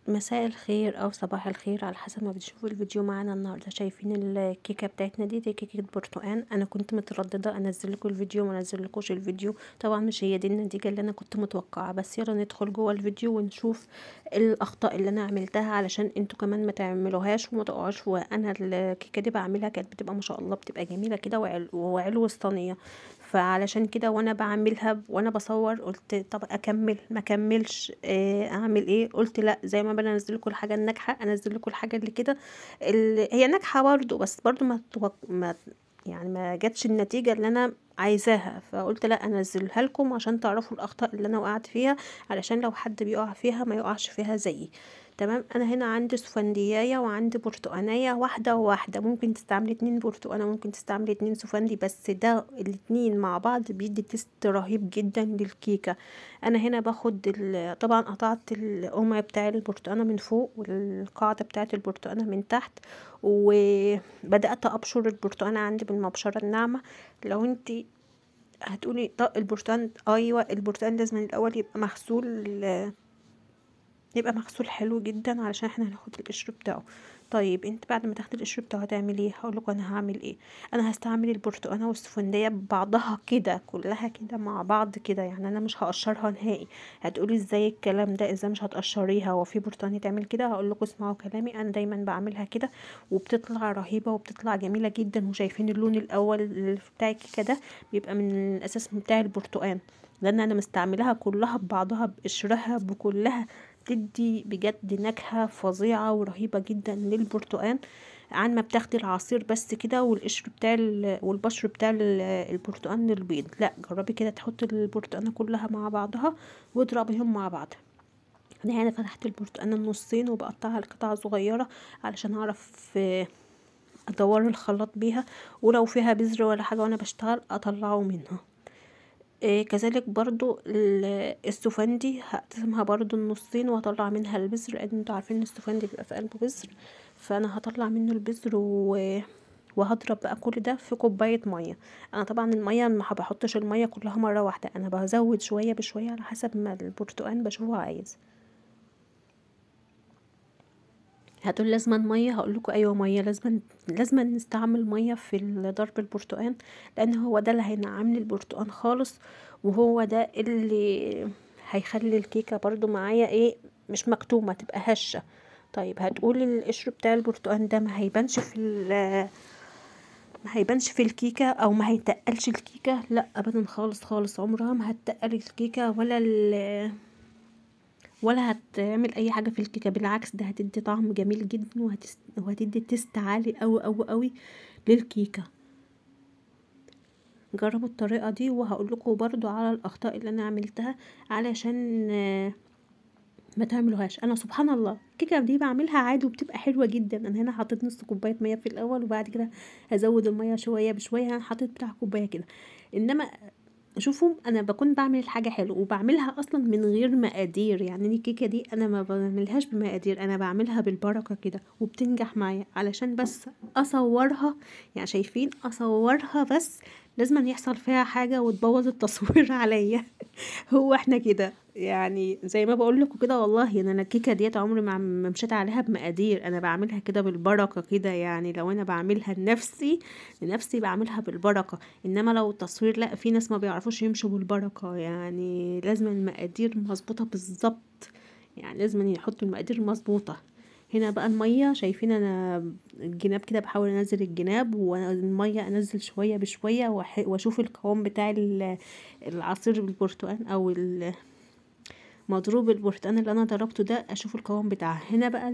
مساء الخير او صباح الخير على حسب ما بتشوفوا الفيديو معانا. النهارده شايفين الكيكه بتاعتنا دي كيكه برتقان. انا كنت متردده انزل لكم الفيديو ما انزل لكوش الفيديو، طبعا مش هي دي النتيجه اللي انا كنت متوقعه، بس يلا ندخل جوه الفيديو ونشوف الاخطاء اللي انا عملتها علشان انتوا كمان ما تعملوهاش وما تقعوش. وانا الكيكه دي بعملها كانت بتبقى ما شاء الله بتبقى جميله كده وعلو الصينيه، فعلشان كده وانا بعملها وانا بصور قلت طب اكمل ما اكملش، اعمل ايه؟ قلت لا، زي ما بنزل لكم الحاجه الناجحه انزل لكم الحاجه اللي كده اللي هي ناجحه برضو، بس برضو يعني ما جاتش النتيجه اللي انا عايزاها، فقلت لا انزلها لكم عشان تعرفوا الاخطاء اللي انا وقعت فيها، علشان لو حد بيقع فيها ما يقعش فيها زيي. تمام. انا هنا عندي سفنديايه وعندي برتقانيه، واحده وواحده، ممكن تستعملي 2 برتقانه ممكن تستعملي 2 سفندي، بس ده الاتنين مع بعض بيدي تيست رهيب جدا للكيكه. انا هنا باخد طبعا قطعت القمع بتاع البرتقانه من فوق والقاعده بتاعه البرتقانه من تحت، وبدات ابشر البرتقانه عندي بالمبشره الناعمه. لو انتي هتقولي طب البرتقال، ايوه البرتقال لازم الاول يبقى مغسول حلو جدا علشان احنا هناخد القشر بتاعه. طيب انت بعد ما تاخدي القشر بتاعه هتعملي ايه؟ هقولك انا هعمل ايه. انا هستعمل البرتقانه والسفنديه ببعضها كده كلها كده مع بعض كده، يعني انا مش هقشرها نهائي. هتقولي ازاي الكلام ده؟ ازاي مش هتقشريها؟ هو في برتقان يتعمل كده؟ هقولكوا اسمعوا كلامي، انا دايما بعملها كده وبتطلع رهيبه وبتطلع جميله جدا. وشايفين اللون الاول بتاع الكيكه ده بيبقى من الاساس بتاع البرتقان، لان انا مستعملها كلها ببعضها بقشرها بكلها، بتدي بجد نكهة فظيعة ورهيبة جدا للبرتقان، عن ما بتاخدي العصير بس كده والقشر بتاع والبشر بتاع البرتقان البيض. لا، جربي كده تحطي البرتقانة كلها مع بعضها واضربيهم مع بعض. انا هنا فتحت البرتقانة النصين وبقطعها لقطع صغيرة علشان اعرف ادور الخلاط بيها، ولو فيها بذر ولا حاجة وانا بشتغل اطلعه منها. كذلك برضو السفندي هقسمها برضو النصين واطلع منها البذر، لان انتوا عارفين ان السفندي بيبقى في قلبه بذر، فانا هطلع منه البذر وهضرب بقى كل ده في كوبايه ميه. انا طبعا الميه ما بحطش الميه كلها مره واحده، انا بزود شويه بشويه على حسب ما البرتقال بشوفه عايز. هتقول لازما ميه؟ هقول لكم ايوه ميه، لازما نستعمل ميه في ضرب البرتقال، لان هو ده اللي هينعم لي البرتقال خالص، وهو ده اللي هيخلي الكيكه برضو معايا ايه، مش مكتومه، تبقى هشه. طيب هتقولي القشر بتاع البرتقال ده ما هيبانش في الكيكه او ما هيتقلش الكيكه؟ لا ابدا خالص خالص، عمرها ما هتقل الكيكه ولا هتعمل اي حاجه في الكيكه، بالعكس ده هتدي طعم جميل جدا وهتدي تيست عالي قوي قوي قوي للكيكه. جربوا الطريقه دي وهقول لكم برضو على الاخطاء اللي انا عملتها علشان ما تعملوهاش. انا سبحان الله الكيكه دي بعملها عادي وبتبقى حلوه جدا. انا هنا حطيت نص كوبايه ميه في الاول وبعد كده هزود الميه شويه بشويه، انا حطيت بتاع كوبايه كده. انما شوفوا انا بكون بعمل الحاجه حلو وبعملها اصلا من غير مقادير، يعني الكيكه دي انا ما بعملهاش بمقادير، انا بعملها بالبركه كده وبتنجح معايا علشان بس اصورها. يعني شايفين اصورها بس لازم يحصل فيها حاجه وتبوظ التصوير عليا. هو احنا كده يعني زي ما بقول لكم كده، والله ان انا الكيكه ديت عمري ما مشيت عليها بمقادير، انا بعملها كده بالبركه كده، يعني لو انا بعملها لنفسي بعملها بالبركه. انما لو التصوير لا، في ناس ما بيعرفوش يمشوا بالبركه، يعني لازم المقادير مظبوطه بالظبط، يعني لازم يحطوا المقادير مظبوطه. هنا بقى الميه، شايفين انا الجناب كده بحاول انزل الجناب والميه انزل شويه بشويه واشوف القوام بتاع العصير البرتقال او مضروب البرتقال اللي انا ضربته ده، اشوف القوام بتاعها. هنا بقى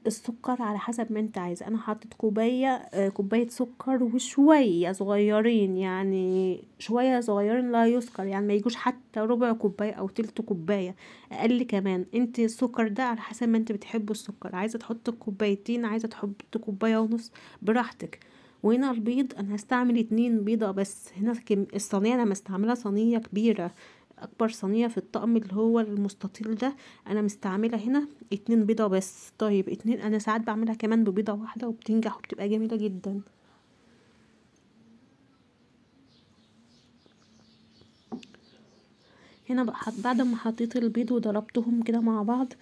السكر على حسب ما انت عايز، انا حطيت كوبايه سكر وشويه صغيرين، يعني شويه صغيرين لا يذكر، يعني ما يجوش حتى ربع كوبايه او تلت كوبايه، اقل كمان. انت السكر ده على حسب ما انت بتحب السكر، عايزه تحط كوبايتين عايزه تحط كوبايه ونص براحتك. وهنا البيض انا هستعمل 2 بيضه بس. هنا الصينيه انا مستعمله صينيه كبيره، اكبر صينيه في الطقم اللي هو المستطيل ده، انا مستعمله هنا 2 بيضه بس. طيب 2، انا ساعات بعملها كمان ببيضه واحده وبتنجح وبتبقى جميله جدا. هنا بعد ما حطيت البيض وضربتهم كده مع بعض،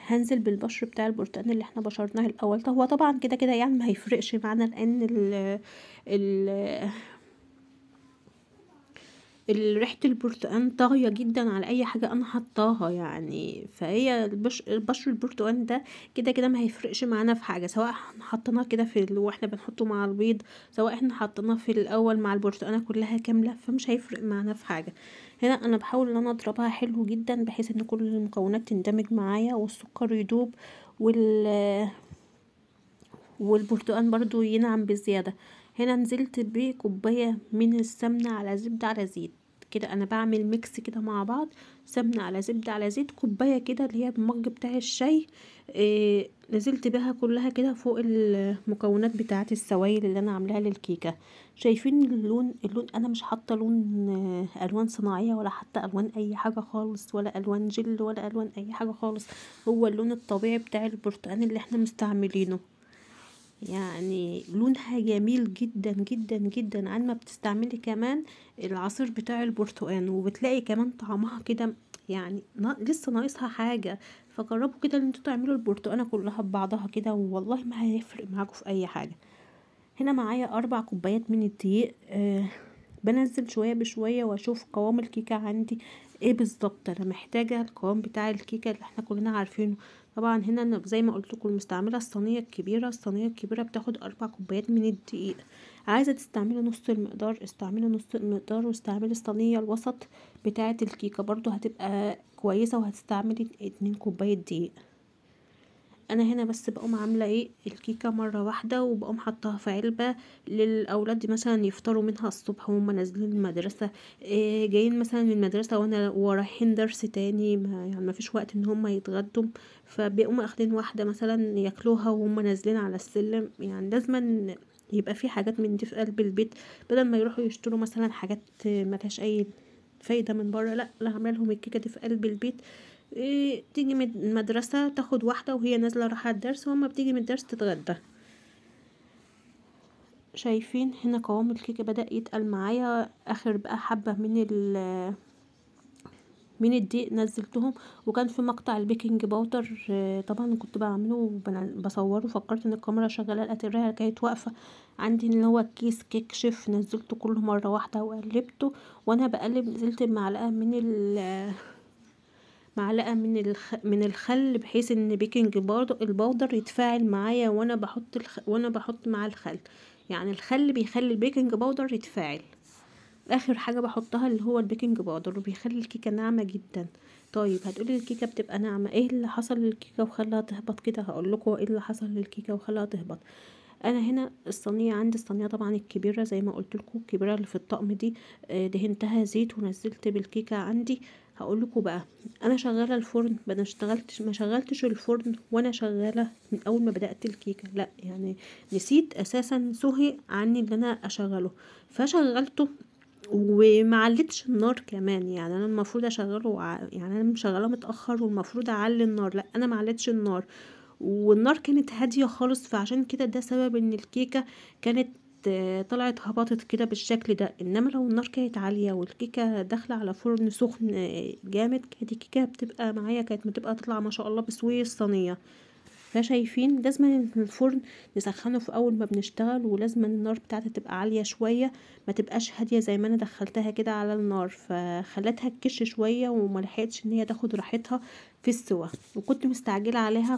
هنزل بالبشر بتاع البرتقال اللي احنا بشرناه الاول. طب هو طبعا كده كده يعني ما هيفرقش معانا، لان ال ريحة البرتقال طاغية جدا على اي حاجة انا حطاها يعني. فهي بشر البرتقال ده كده كده ما هيفرقش معانا في حاجة، سواء حطيناه كده واحنا بنحطه مع البيض، سواء احنا حطيناه في الاول مع البرتقالة كلها كاملة، فمش هيفرق معانا في حاجة. هنا انا بحاول ان انا اضربها حلو جدا بحيث ان كل المكونات تندمج معايا والسكر يدوب والبرتقال برضو ينعم بزيادة. هنا نزلت بكوباية من السمنة على زبدة على زيت، كده انا بعمل ميكس كده مع بعض، سمنة على زبدة على زيت، كوباية كده اللي هي المج بتاع الشاي. نزلت بها كلها كده فوق المكونات بتاعه السوائل اللي انا عاملاها للكيكة. شايفين اللون انا مش حاطه لون الوان صناعيه، ولا حتى الوان اي حاجه خالص، ولا الوان جل، ولا الوان اي حاجه خالص. هو اللون الطبيعي بتاع البرتقال اللي احنا مستعملينه، يعني لونها جميل جدا جدا جدا، عن ما بتستعملي كمان العصير بتاع البرتقال، وبتلاقي كمان طعمها كده يعني لسه ناقصها حاجة. فجربوا كده ان انتوا تعملوا البرتقانة كلها ببعضها كده، والله ما هيفرق معاكم في اي حاجة. هنا معايا 4 كوبايات من الدقيق. بنزل شوية بشوية واشوف قوام الكيكة عندي ايه بالظبط. انا محتاجة القوام بتاع الكيكة اللي احنا كلنا عارفينه. طبعا هنا انا زي ما قلت لكم مستعملة الصينية الكبيرة. الصينية الكبيرة بتاخد 4 كوبايات من الدقيق. عايزة تستعملي نص المقدار استعملي نص المقدار، واستعملي الصينية الوسط بتاعة الكيكة برضو هتبقى كويسة، وهتستعملي 2 كوباية دقيق. انا هنا بس بقوم عامله ايه الكيكه مره واحده، وبقوم حطها في علبه للاولاد مثلا يفطروا منها الصبح وهم نازلين المدرسه، إيه جايين مثلا من المدرسه وانا ورايحين درس تاني، ما فيش وقت ان هم يتغدوا، فبيقوموا اخدين واحده مثلا ياكلوها وهم نازلين على السلم. يعني لازم يبقى في حاجات من دي في قلب البيت، بدل ما يروحوا يشتروا مثلا حاجات ملهاش اي فايده من بره. لا هعمل لهم الكيكه دي في قلب البيت. تيجي من المدرسة تاخد واحدة وهي نازلة رايحة الدرس، وأما بتيجي من الدرس تتغدى. شايفين هنا قوام الكيكة بدأ يتقل معايا. اخر بقى حبة من الدقيق نزلتهم، وكان في مقطع البيكنج باودر. طبعا كنت بعمله بصوره، فكرت ان الكاميرا شغاله، لقيت الرئه كانت واقفه عندي. اللي هو كيس كيك شيف نزلته كله مره واحده وقلبته، وانا بقلب نزلت بمعلقه من الخل، بحيث ان بيكنج الباودر يتفاعل معايا وانا بحط مع الخل. يعني الخل بيخلي البيكنج باودر يتفاعل. اخر حاجه بحطها اللي هو البيكنج باودر، وبيخلي الكيكه ناعمه جدا. طيب هتقولي الكيكه بتبقى ناعمه، ايه اللي حصل للكيكه وخلاها تهبط كده؟ هقول لكم ايه اللي حصل للكيكه وخلاها تهبط. انا هنا الصينيه عندي، الصينيه طبعا الكبيره زي ما قلت لكم، الكبيره اللي في الطقم دي، دهنتها زيت ونزلت بالكيكه عندي. هقول لكم بقى، انا شغاله الفرن، ما شغلتش الفرن وانا شغاله من اول ما بدات الكيكه، لا يعني نسيت اساسا، سهي عني ان انا اشغله، فشغلته ومعلتش النار كمان. يعني انا المفروض اشغله يعني انا مشغله متاخر والمفروض اعلي النار، لا انا معلتش النار، والنار كانت هاديه خالص. فعشان كده ده سبب ان الكيكه كانت طلعت هبطت كده بالشكل ده. انما لو النار كانت عاليه والكيكه داخله على فرن سخن جامد، كانت الكيكه بتبقى معايا، كانت بتبقى تطلع ما شاء الله بسوي الصينيه. فشايفين لازم الفرن نسخنه في اول ما بنشتغل، ولازم النار بتاعتها تبقى عالية شوية، ما تبقاش هادية زي ما انا دخلتها كده على النار، فخلتها تكش شوية وما لحقتش ان هي تاخد راحتها في السوا، وكنت مستعجلة عليها